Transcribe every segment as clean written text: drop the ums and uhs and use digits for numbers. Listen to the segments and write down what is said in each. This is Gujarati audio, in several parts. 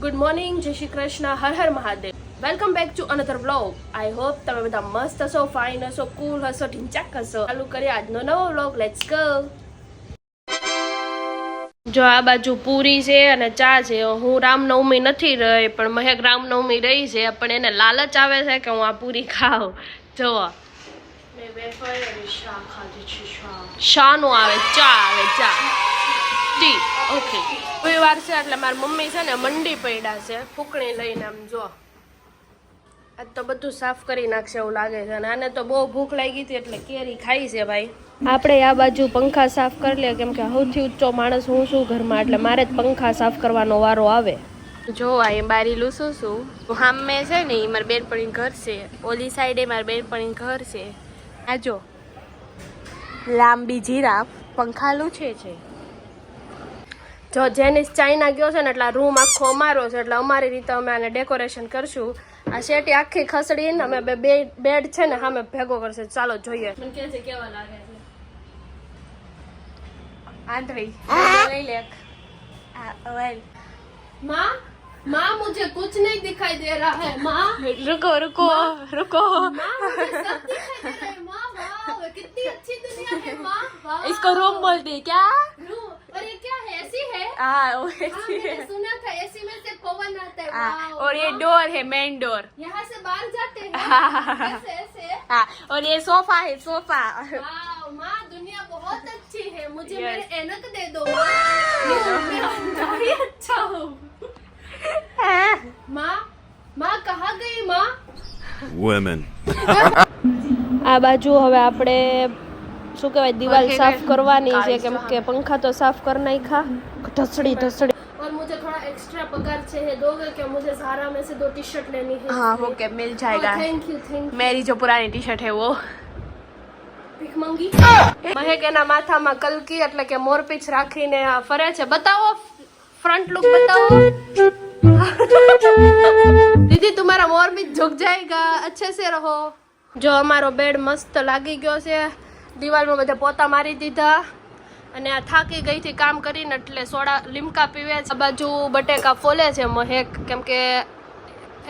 Good morning, Jai Shri Krishna, Har Har Mahadev. Welcome back to another vlog. I hope તમે બધા મસ્ત હશો, ફાઇન હશો, કુલ હશો, ઢીંચાક હશો. ચાલુ કરીએ આજનો નવો વ્લોગ. Let's go. જો આ બાજુ પૂરી છે અને ચા છે. હું રામનવમી નથી રહી, પણ મહેક રામનવમી રહી છે, પણ એને લાલચ આવે છે કે હું આ પૂરી ખાઉં. જો શા નું આવે, ચા આવે, ચા ટી. ઓકે, રવિવાર છે એટલે મારી મમ્મી છે ને મંડી પડ્યા છે ફૂકણી લઈને. આમ જો આજ તો બધું સાફ કરી નાખશે એવું લાગે છે. અને આને તો બહુ ભૂખ લાગી હતી એટલે કેરી ખાઈ છે ભાઈ. આપણે આ બાજુ પંખા સાફ કરી લે, કેમ કે સૌથી ઊંચો માણસ હું છું ઘરમાં, એટલે મારે જ પંખા સાફ કરવાનો વારો આવે. જો આ બારી લૂસું છું. સામે છે ને મારી બેનપણી ઘર છે, ઓલી સાઈડે મારી બેનપણી ઘર છે. આ જો લાંબી જીરાફ પંખા લૂછે છે. જો જેનિસ ચાઇના ગયો છે ને એટલે આ રૂમ આખો અમારો છે, એટલે અમારી રીતે અમે આને ડેકોરેશન કરશું. આ શેટી આખી ખસડીને અમે બે બેડ છે ને સામે ભેગો કરશે. ચાલો જોઈએ. મને કહે છે કેવા લાગે છે. આંધળી લઈ લે. माँ माँ मुझे कुछ नहीं दिखाई दे रहा है माँ. रुको रुको रुको. माँ मुझे सब दिखाई दे रहा है माँ. वाह कितनी अच्छी दुनिया है माँ. वाह इसको रूम बोलते क्या? रूम. और ये क्या है? एसी है? हाँ वो एसी है. मैंने सुना था एसी में से पवन आता है. हाँ, और ये डोर है, मेन डोर. यहाँ से बाहर जाते हैं ऐसे ऐसे. हाँ और ये सोफा है, सोफा. वाह माँ दुनिया बहुत अच्छी है. मुझे मेरे ऐनक दे दो माँ. मैं अच्छा हूँ माँ. माँ कहाँ गई माँ? Women. આ બાજુ હવે આપણે શું કહેવાય દિવાલ સાફ કરવાની છે, કેમ કે પંખા તો સાફ कर नाखा. ढसड़ी ढसड़ी. और मुझे थोड़ा एक्स्ट्रा पगार चाहिए, दोगे क्या? मुझे ज़ारा में से 2 टी शर्ट लेनी है. हाँ ओके मिल जाएगा. Thank you. मेरी जो पुरानी टी शर्ट है वो ભીખ મંગી. મહેક એના માથામાં કલકી એટલે કે મોરપીંછ રાખીને ફરે છે. બતાવો फ्रंट लुक बताओ. दीदी तुम्हारा मोरपींछ झुक जाएगा, अच्छे से रहो. जो અમારો બેડ મસ્ત લાગી ગયો છે. દિવાલમાં બધા પોતા મારી દીધા અને આ થાકી ગઈ થી કામ કરીને એટલે સોડા લીમકા પીવે છે. આ બાજુ બટેકા ફોલે છે મહેક, કેમ કે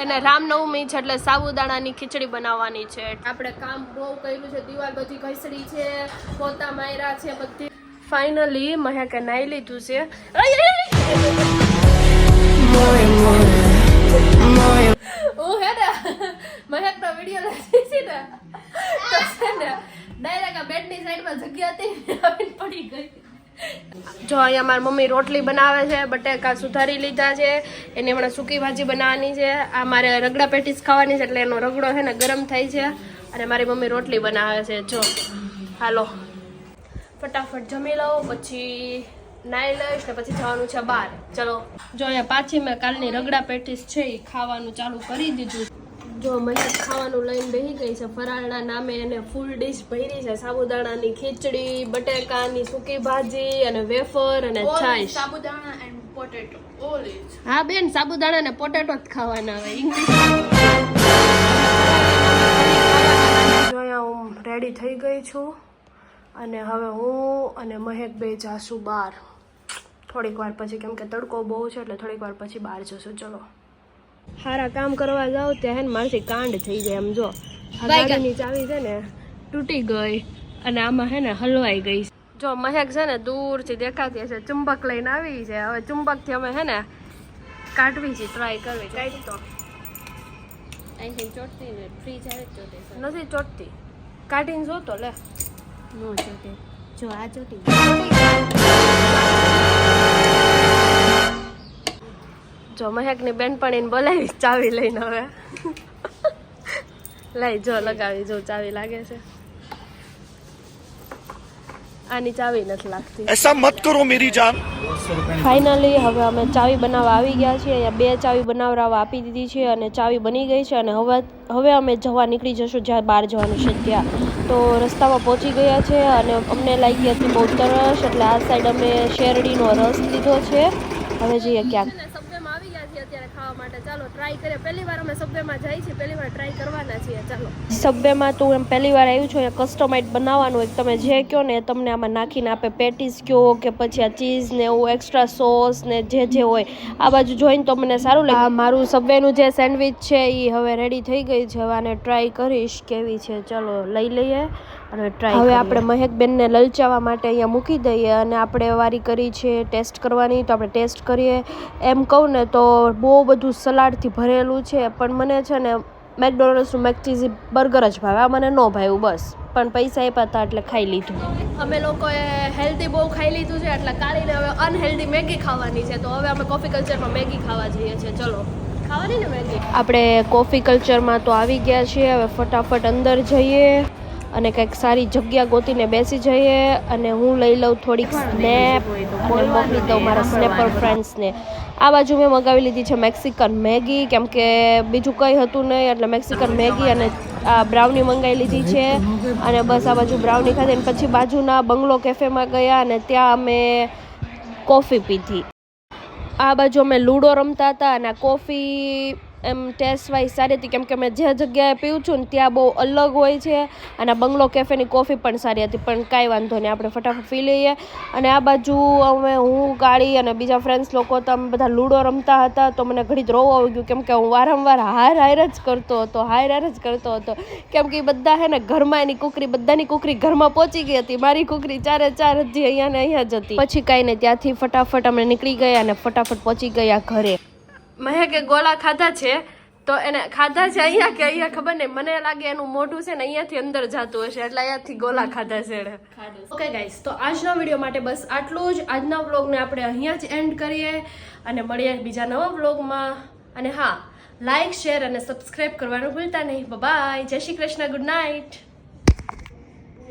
એને રામનવમી છે એટલે સાબુદાણાની ખીચડી બનાવવાની છે. આપણે કામ બહુ કર્યું છે, દિવાલ બધી ઘસડી છે, પોતા માર્યા છે બધી. ફાઇનલી મહેકે નાઈ લીધું છે. ઓ હે ને મહેક નો વિડિયો લાગી છે ને તો છે ને ડાયરેક્ટ આ બેડની સાઈડમાં જગ્યા હતી આવીને પડી ગઈ. જો અહીંયા મારી મમ્મી રોટલી બનાવે છે, બટેકા સુધારી લીધા છે, એને હમણાં સૂકી ભાજી બનાવવાની છે. આ મારે રગડા પેટીસ ખાવાની છે એટલે એનો રગડો છે ને ગરમ થાય છે અને મારી મમ્મી રોટલી બનાવે છે. જો હાલો ફટાફટ જમી લઉં, પછી નાઈ લઈશ ને પછી જવાનું છે બહાર. ચલો જો અહીંયા પાછી મેં કાલની રગડા પેટીસ છે એ ખાવાનું ચાલુ કરી દીધું. જો મહેક ખાવાનું લઈને બેસી ગઈ છે. ફરાળના નામે એને ફૂલ ડીશ ભરી છે. સાબુદાણાની ખીચડી, બટેકાની સૂકી ભાજી અને વેફર અને છાશ. સાબુદાણા એન્ડ પોટેટો. હા બેન, સાબુદાણા ને પોટેટો જ ખાવાના હોય. ઇંગ્લિશ જો અહીંયા હું રેડી થઈ ગઈ છું અને હવે હું અને મહેક બે જાશું બહાર થોડીક વાર પછી, કેમ કે તડકો બહુ છે એટલે થોડીક વાર પછી બહાર જશું. ચલો સારા કામ કરવા જાવ ત્યાં હે ને મારથી કાંડ થઈ જાય. આમ જો ગાડીની ચાવી છે ને તૂટી ગઈ અને આમાં હે ને હલવાઈ ગઈ. જો મહેક છે ને દૂરથી દેખાતી હશે, ચુંબક લઈને આવી છે. હવે ચુંબકથી અમે હે ને કાઢવી છે, ટ્રાય કરવી. કાઢ તો અહીંથી ચોટતી ને ફ્રીજ આવે ચોટે નથી ચોટતી. કાઢીને જોતો લે નો ચોટે. જો આ ચોટી. જો મહેકની બેનપણીને બોલાવી ચાવી લઈને હવે લઈ જો લગાવી જો ચાવી લાગે છે. આની ચાવી નથી લાગતી. ऐसा मत करो मेरी जान. ફાઇનલી હવે અમે ચાવી બનાવવા આવી ગયા છીએ. અહીંયા 2 ચાવી બનાવવા આપી દીધી છે અને ચાવી બની ગઈ છે. અને હવે અમે જવા નીકળી જશું જ્યાં બહાર જવાનું છે ત્યાં. તો રસ્તામાં પહોંચી ગયા છે અને અમને લાગી હતી બહુ તરસ એટલે આ સાઈડ અમે શેરડીનો રસ લીધો છે. હવે જઈએ ક્યાંક. આવી ગયા છીએ અત્યારે ખાવા માટે. ચાલો ટ્રાય કરીએ. પહેલી વાર અમે સબવેમાં જઈએ છીએ, પહેલી વાર ટ્રાય કરવાના છીએ. ચાલો સબવેમાં તું એમ પહેલી વાર આવ્યું છું, કસ્ટમાઇઝ બનાવવાનું હોય, તમે જે કહો ને તમને આમાં નાખીને આપે. પેટીસ કહો કે પછી આ ચીઝ ને એવું એક્સ્ટ્રા સોસ ને જે હોય. આ બાજુ જોઈને તો મને સારું લાગે. મારું સબવેનું જે સેન્ડવિચ છે એ હવે રેડી થઈ ગઈ છે. હવે આને ટ્રાય કરીશ કેવી છે. ચાલો લઈ લઈએ અને ટ્રાય. હવે આપણે મહેકબેનને લલચાવવા માટે અહીંયા મૂકી દઈએ અને આપણે વારી કરી છે ટેસ્ટ કરવાની. તો આપણે ટેસ્ટ કરીએ. એમ કહું ને તો બહુ બધું સલાડથી ભરેલું છે, પણ મને છે ને મેકડોનલ્ડ્સનું મેકચીઝી બર્ગર જ ભાવે. આ મને ન ભાવ્યું બસ, પણ પૈસા આપ્યા હતા એટલે ખાઈ લીધું. અમે લોકોએ હેલ્ધી બહુ ખાઈ લીધું છે એટલે કાઢીને હવે અનહેલ્ધી મેગી ખાવાની છે. તો હવે અમે કોફી કલ્ચરમાં મેગી ખાવા જઈએ છીએ. ચલો ખાવાની ને મેગી. આપણે કોફી કલ્ચરમાં તો આવી ગયા છીએ. હવે ફટાફટ અંદર જઈએ અને કંઈક સારી જગ્યા ગોતીને બેસી જઈએ. અને હું લઈ લઉં થોડીક સ્નેપ અને મોકલી દઉં મારા સ્નેપર ફ્રેન્ડ્સને. આ બાજુ મેં મગાવી લીધી છે મેક્સિકન મેગી, કેમ કે બીજું કંઈ હતું નહીં એટલે મેક્સિકન મેગી અને આ બ્રાઉની મંગાવી લીધી છે. અને બસ આ બાજુ બ્રાઉની ખાધી અને પછી બાજુના બંગલો કેફેમાં ગયા અને ત્યાં અમે કોફી પીધી. આ બાજુ અમે લૂડો રમતા હતા અને કોફી એમ ટેસ્ટ વાઇઝ સારી હતી, કેમ કે મેં જે જગ્યાએ પીવું છું ને ત્યાં બહુ અલગ હોય છે. અને બંગલો કેફેની કોફી પણ સારી હતી, પણ કાંઈ વાંધો નહીં, આપણે ફટાફટ પી લઈએ. અને આ બાજુ હું ગાડી અને બીજા ફ્રેન્ડ્સ લોકો તો અમે બધા લૂડો રમતા હતા. તો મને ઘડી જ રોવું આવી ગયું, કેમ કે હું વારંવાર હાર જ કરતો હતો. કેમ કે બધા હે ને ઘરમાં એની કુકરી, બધાની કુકરી ઘરમાં પહોંચી ગઈ હતી. મારી કુકરી ચારે ચાર હજી અહીંયા ને અહીંયા જ હતી. પછી કાંઈ નહીં, ત્યાંથી ફટાફટ અમે નીકળી ગયા અને ફટાફટ પહોંચી ગયા ઘરે. મહેકે ગોળા ખાધા છે, તો એને ખાધા છે અહીંયા કે અહીંયા ખબર નહીં. મને લાગે એનું મોઢું છે ને અહીંયાથી અંદર જતું હશે, એટલે અહીંયાથી ગોળા ખાધા છે એને. ઓકે ગાઈસ, તો આજના વિડીયો માટે બસ આટલું જ. આજના વ્લોગને આપણે અહીંયા જ એન્ડ કરીએ અને મળીએ બીજા નવા વ્લોગમાં. અને હા, લાઈક, શેર અને સબસ્ક્રાઈબ કરવાનું ભૂલતા નહીં. બાય, જય શ્રી કૃષ્ણ, ગુડ નાઇટ.